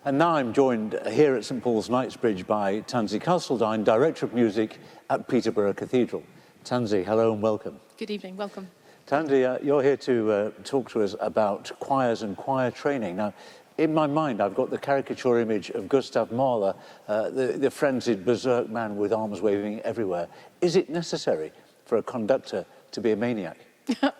And now I'm joined here at St Paul's Knightsbridge by Tansy Castledine, Director of Music at Peterborough Cathedral. Tansy, hello and welcome. Good evening, welcome. Tansy, you're here to talk to us about choirs and choir training. Now, in my mind, I've got the caricature image of Gustav Mahler, the frenzied berserk man with arms waving everywhere. Is it necessary for a conductor to be a maniac?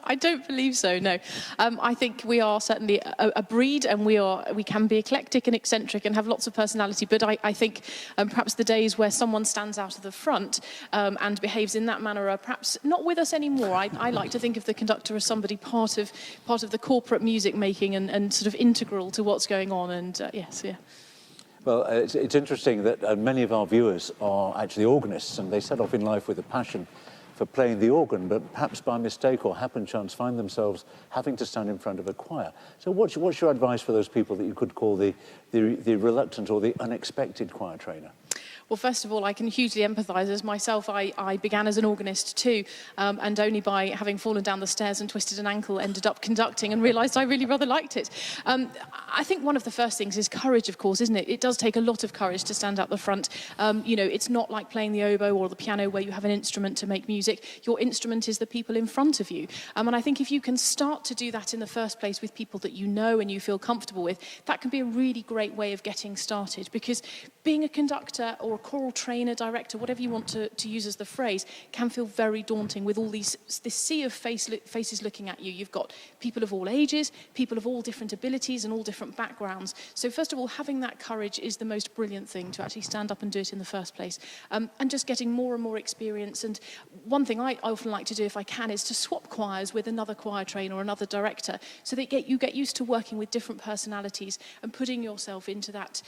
I don't believe so, no. I think we are certainly a breed, and we can be eclectic and eccentric and have lots of personality, but I think perhaps the days where someone stands out of the front and behaves in that manner are perhaps not with us anymore. I like to think of the conductor as somebody part of the corporate music making and sort of integral to what's going on, and yes, yeah. Well, it's interesting that many of our viewers are actually organists, and they set off in life with a passion for playing the organ, but perhaps by mistake or happen chance find themselves having to stand in front of a choir. So what's your advice for those people that you could call the reluctant or the unexpected choir trainer? Well, first of all, I can hugely empathise. As myself, I began as an organist too, and only by having fallen down the stairs and twisted an ankle ended up conducting and realised I really rather liked it. I think one of the first things is courage, of course, isn't it? It does take a lot of courage to stand up the front. You know, it's not like playing the oboe or the piano where you have an instrument to make music. Your instrument is the people in front of you. And I think if you can start to do that in the first place with people that you know and you feel comfortable with, that can be a really great way of getting started, because being a conductor or a choral trainer, director, whatever you want to use as the phrase, can feel very daunting with all this sea of faces looking at you. You've got people of all ages, people of all different abilities and all different backgrounds. So first of all, having that courage is the most brilliant thing, to actually stand up and do it in the first place. And just getting more and more experience. And one thing I often like to do, if I can, is to swap choirs with another choir trainer or another director, so that you get used to working with different personalities and putting yourself into that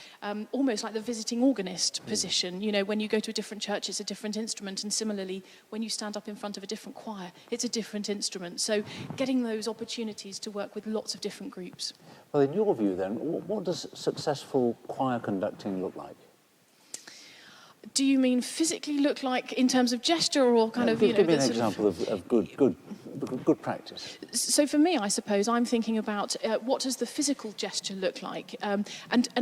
almost like the visiting organist position. You know, when you go to a different church, it's a different instrument, and similarly, when you stand up in front of a different choir, it's a different instrument. So getting those opportunities to work with lots of different groups. Well, in your view then, what does successful choir conducting look like? Do you mean physically look like in terms of gesture, or kind of, give me an sort example of good practice. So for me, I suppose I'm thinking about what does the physical gesture look like, and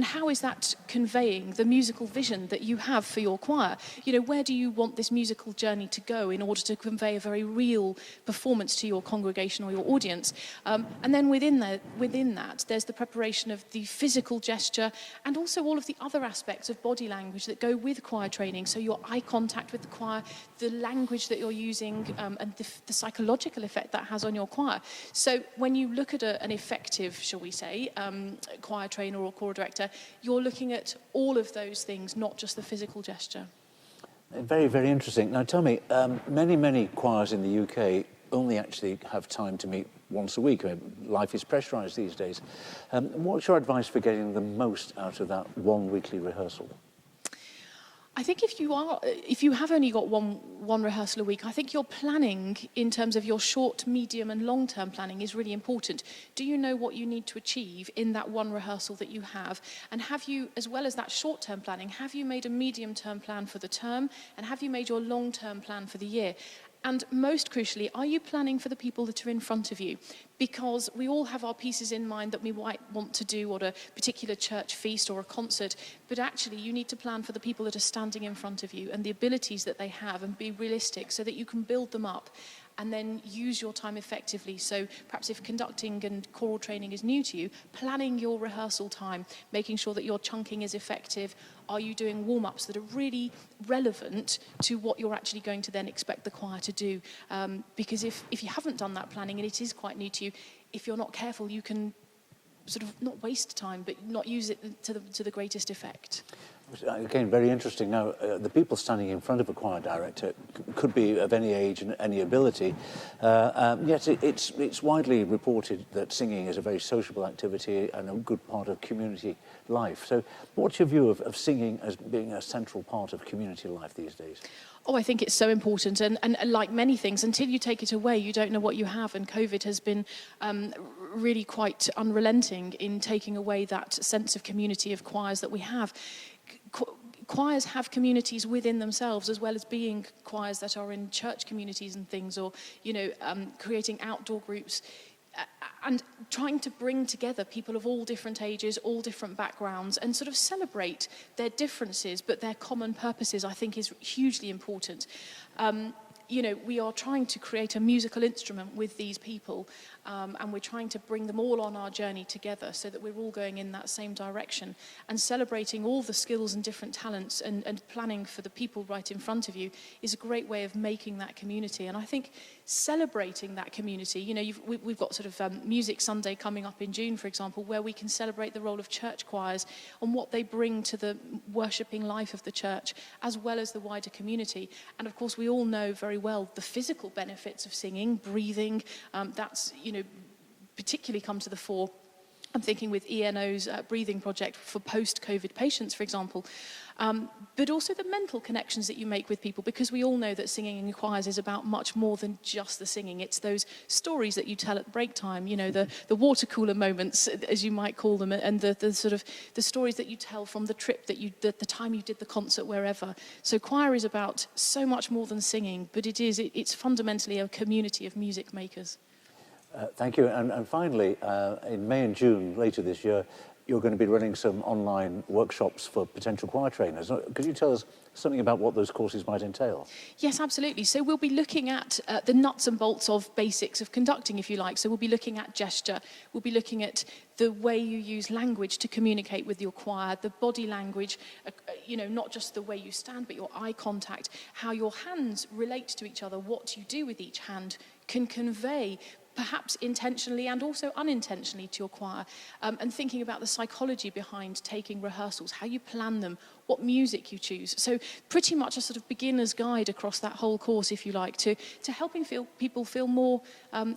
how is that conveying the musical vision that you have for your choir? You know, where do you want this musical journey to go in order to convey a very real performance to your congregation or your audience? And then within that, there's the preparation of the physical gesture and also all of the other aspects of body language that go with choir training. So your eye contact with the choir, the language that you're using, and the psychological effect that has on your choir. So when you look at an effective, shall we say, choir trainer or choral director, you're looking at all of those things, not just the physical gesture. Very, very interesting. Now tell me, many choirs in the UK only actually have time to meet once a week. I mean, life is pressurised these days. What's your advice for getting the most out of that one weekly rehearsal? I think if you have only got one rehearsal a week, I think your planning in terms of your short, medium and long-term planning is really important. Do you know what you need to achieve in that one rehearsal that you have? And have you, as well as that short-term planning, have you made a medium-term plan for the term? And have you made your long-term plan for the year? And most crucially, are you planning for the people that are in front of you? Because we all have our pieces in mind that we might want to do at a particular church feast or a concert, but actually you need to plan for the people that are standing in front of you and the abilities that they have, and be realistic so that you can build them up and then use your time effectively. So perhaps if conducting and choral training is new to you, planning your rehearsal time, making sure that your chunking is effective. Are you doing warm-ups that are really relevant to what you're actually going to then expect the choir to do? Because if you haven't done that planning and it is quite new to you, if you're not careful, you can sort of not waste time, but not use it to the greatest effect. Again, very interesting. Now, the people standing in front of a choir director could be of any age and any ability, yet it's widely reported that singing is a very sociable activity and a good part of community life. So what's your view of singing as being a central part of community life these days? Oh, I think it's so important, and like many things, until you take it away, you don't know what you have, and COVID has been really quite unrelenting in taking away that sense of community of choirs that we have. Choirs have communities within themselves, as well as being choirs that are in church communities and things, or, you know, creating outdoor groups. and trying to bring together people of all different ages, all different backgrounds, and sort of celebrate their differences, but their common purposes, I think, is hugely important. You know, we are trying to create a musical instrument with these people, and we're trying to bring them all on our journey together so that we're all going in that same direction, and celebrating all the skills and different talents, and planning for the people right in front of you is a great way of making that community. And I think celebrating that community, you know, we've got sort of Music Sunday coming up in June, for example, where we can celebrate the role of church choirs and what they bring to the worshipping life of the church, as well as the wider community. And of course, we all know very well the physical benefits of singing, breathing. That's, you know, particularly come to the fore. I'm thinking with ENO's breathing project for post-COVID patients, for example. But also the mental connections that you make with people, because we all know that singing in choirs is about much more than just the singing. It's those stories that you tell at break time, you know, the water cooler moments, as you might call them, and the sort of the stories that you tell from the trip that you, the time you did the concert, wherever. So choir is about so much more than singing, but it's fundamentally a community of music makers. Thank you. And finally, in May and June later this year, you're going to be running some online workshops for potential choir trainers. Could you tell us something about what those courses might entail? Yes, absolutely. So we'll be looking at the nuts and bolts of basics of conducting, if you like. So we'll be looking at gesture. We'll be looking at the way you use language to communicate with your choir, the body language, you know, not just the way you stand, but your eye contact, how your hands relate to each other, what you do with each hand can convey, perhaps intentionally and also unintentionally, to your choir, and thinking about the psychology behind taking rehearsals, how you plan them, what music you choose. So pretty much a sort of beginner's guide across that whole course, if you like, to helping people feel more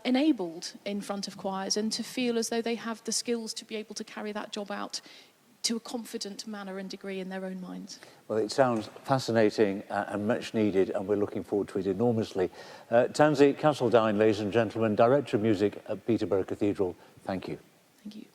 enabled in front of choirs, and to feel as though they have the skills to be able to carry that job out to a confident manner and degree in their own minds. Well, it sounds fascinating and much needed, and we're looking forward to it enormously. Tansy Castledine, ladies and gentlemen, Director of Music at Peterborough Cathedral, thank you. Thank you.